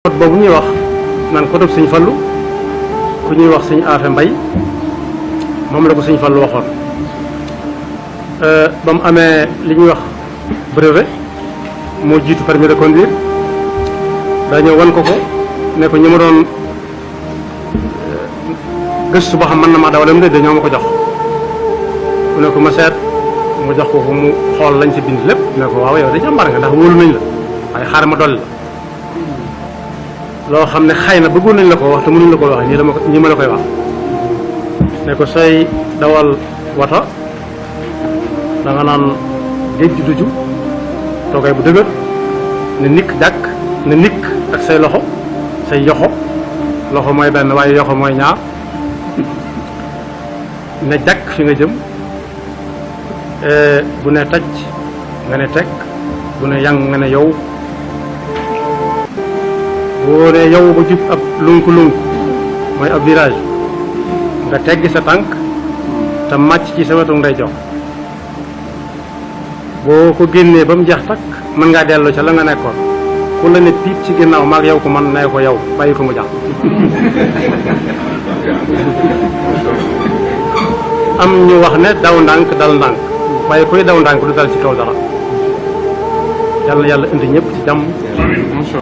code boobu ñuy wax naan code Sëñ Fallu ku ñuy wax Sëñ Afe Mbay moom la ko Sëñ Fallu waxoon ba mu amee li ñuy wax brevet moo jiitu permis de conduire daa ñëw wan ko ne ko ñi ma doon gëstu boo xam mën na maa dawalam de dañoo ma ko jox mu ne ko ma seet mu jox ko mu xool lañ ci bind lépp ne ko waaw yow da jàmbar nga ndax wóolu nañ la waaye xaaral ma dolli la loo xam ne xëy na bëggoon nañ la ko wax te mënuñ la ko wax ñi ma la koy wax ne ko say dawal wata da nga naan géej gi duju toogay bu dëgër ne nikk jàkk ne nikk ak say loxo say yoxo loxo mooy benn waaye yoxo mooy ñaar ne jàkk fi nga jëm bu ne taj nga ne teg bu ne yang nga ne yow boo ne yow ba jub ab lunk-lunk mooy ab virage nga teggi sa tànk te màcc ci sa wetu ndeyjoor boo ko génnee ba mu jeex takk mën ngaa dellu ca la nga nekkoon ku la ne piip ci ginnaaw maag yow ko man nee ko yow bàyyi ko mu jàll am ñu wax ne daw ndànk dal ndànk waaye kuy daw ndànk du dal ci kaw dara yàlla indi ñëpp ci jàmm.